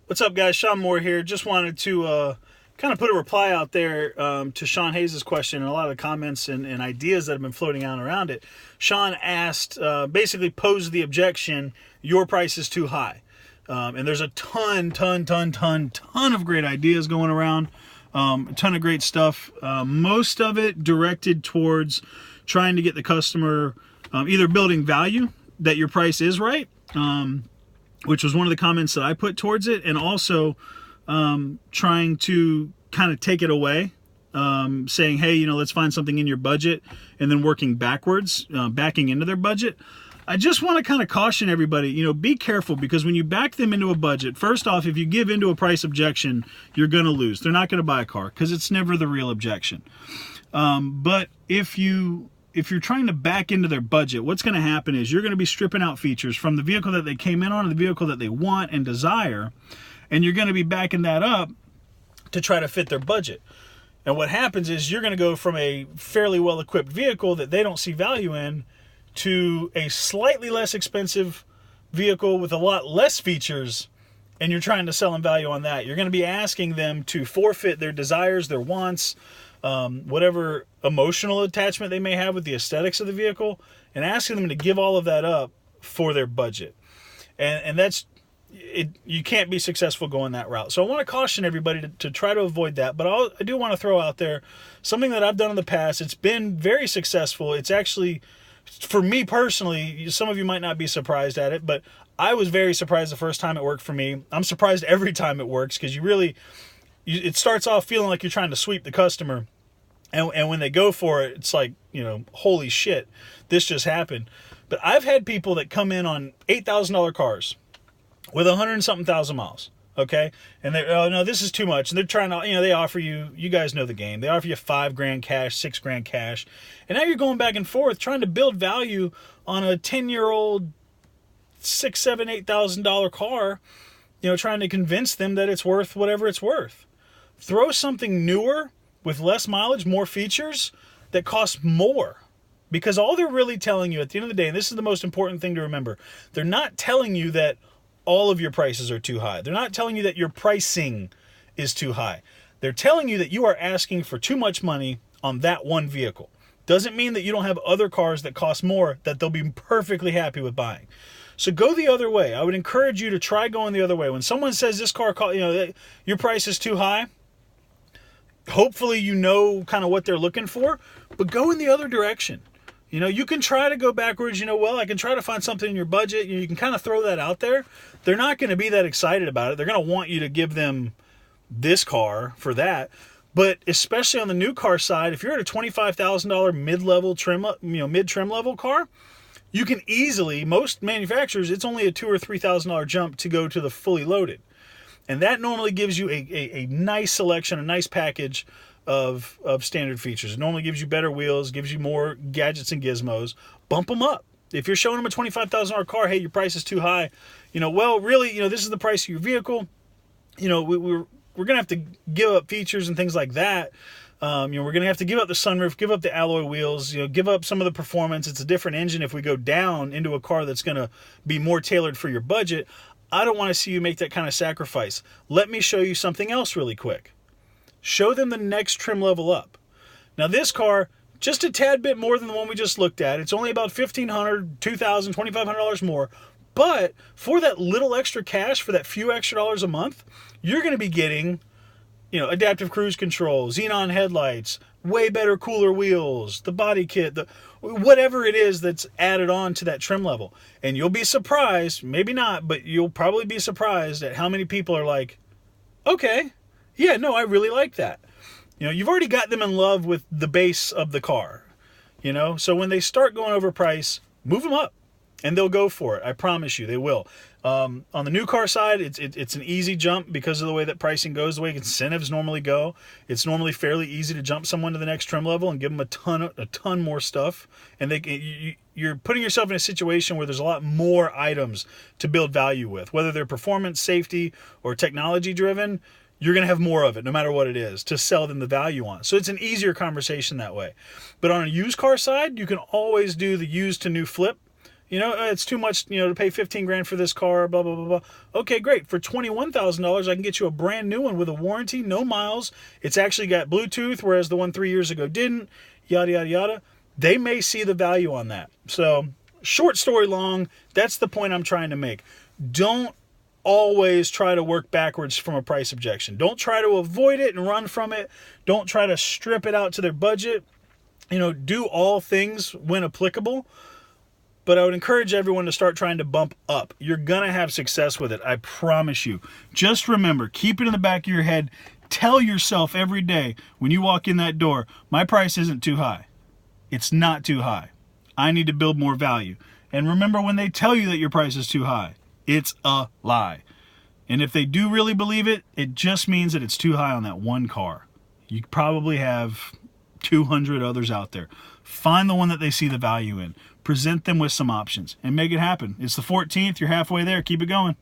What's up, guys? Sean Moore here. Just wanted to kind of put a reply out there to Sean Hayes' question and a lot of the comments and ideas that have been floating out around it. Sean asked, basically posed the objection, your price is too high. And there's a ton of great ideas going around, a ton of great stuff. Most of it directed towards trying to get the customer either building value that your price is right, which was one of the comments that I put towards it, and also trying to kind of take it away, saying, hey, let's find something in your budget, and then working backwards, backing into their budget. I just want to kind of caution everybody, be careful, because when you back them into a budget, first off, if you give into a price objection, you're going to lose. They're not going to buy a car because it's never the real objection. But if you're trying to back into their budget, what's going to happen is you're going to be stripping out features from the vehicle that they came in on, the vehicle that they want and desire, and you're going to be backing that up to try to fit their budget. And what happens is you're going to go from a fairly well-equipped vehicle that they don't see value in to a slightly less expensive vehicle with a lot less features, and you're trying to sell them value on that. You're going to be asking them to forfeit their desires, their wants, whatever emotional attachment they may have with the aesthetics of the vehicle, and asking them to give all of that up for their budget. And that's it. You can't be successful going that route. So I want to caution everybody to try to avoid that. But I do want to throw out there something that I've done in the past. It's been very successful. It's actually, for me personally, some of you might not be surprised at it, but I was very surprised the first time it worked for me. I'm surprised every time it works, because it starts off feeling like you're trying to sweep the customer. And when they go for it, it's like, holy shit, this just happened. But I've had people that come in on $8,000 cars with 100-something thousand miles, okay? And they're, oh, no, this is too much. And they're trying to, they offer you guys know the game. They offer you $5,000 cash, $6,000 cash. And now you're going back and forth trying to build value on a 10-year-old $6,000, $7,000, $8,000 car, trying to convince them that it's worth whatever it's worth. Throw something newer with less mileage, more features, that cost more. Because all they're really telling you at the end of the day, and this is the most important thing to remember, they're not telling you that all of your prices are too high. They're not telling you that your pricing is too high. They're telling you that you are asking for too much money on that one vehicle. Doesn't mean that you don't have other cars that cost more that they'll be perfectly happy with buying. So go the other way. I would encourage you to try going the other way. When someone says this car, your price is too high, hopefully kind of what they're looking for, but go in the other direction. You can try to go backwards. I can try to find something in your budget. You can kind of throw that out there. They're not going to be that excited about it. They're going to want you to give them this car for that. But especially on the new car side, if you're at a $25,000 mid-level trim, mid-trim level car, you can easily, most manufacturers, it's only a $2,000 or $3,000 jump to go to the fully loaded. And that normally gives you a nice selection, a nice package of standard features. It normally gives you better wheels, gives you more gadgets and gizmos. Bump them up. If you're showing them a $25,000 car, hey, your price is too high. Really, this is the price of your vehicle. We're going to have to give up features and things like that. We're going to have to give up the sunroof, give up the alloy wheels, give up some of the performance. It's a different engine if we go down into a car that's going to be more tailored for your budget. I don't want to see you make that kind of sacrifice. Let me show you something else really quick. Show them the next trim level up. Now this car, just a tad bit more than the one we just looked at. It's only about $1,500, $2,000, $2,500 more. But for that little extra cash, for that few extra dollars a month, you're going to be getting, adaptive cruise control, xenon headlights, way better, cooler wheels, the body kit, whatever it is that's added on to that trim level. And you'll be surprised, maybe not, but you'll probably be surprised at how many people are like, okay, yeah, no, I really like that. You've already got them in love with the base of the car. So when they start going over price, move them up and they'll go for it. I promise you they will. On the new car side, it's an easy jump because of the way that pricing goes, the way incentives normally go. It's normally fairly easy to jump someone to the next trim level and give them a ton more stuff. And you're putting yourself in a situation where there's a lot more items to build value with, whether they're performance, safety, or technology driven. You're going to have more of it, no matter what it is, to sell them the value on. So it's an easier conversation that way. But on a used car side, you can always do the used to new flip. It's too much, to pay 15 grand for this car, blah, blah, blah, blah. Okay, great. For $21,000, I can get you a brand new one with a warranty, no miles. It's actually got Bluetooth, whereas the one 3 years ago didn't, yada, yada, yada. They may see the value on that. So, short story long, that's the point I'm trying to make. Don't always try to work backwards from a price objection. Don't try to avoid it and run from it. Don't try to strip it out to their budget. Do all things when applicable. But I would encourage everyone to start trying to bump up. You're going to have success with it. I promise you. Just remember, keep it in the back of your head. Tell yourself every day when you walk in that door, my price isn't too high. It's not too high. I need to build more value. And remember, when they tell you that your price is too high, it's a lie. And if they do really believe it, it just means that it's too high on that one car. You probably have 200 others out there. Find the one that they see the value in. Present them with some options and make it happen. It's the 14th. You're halfway there. Keep it going.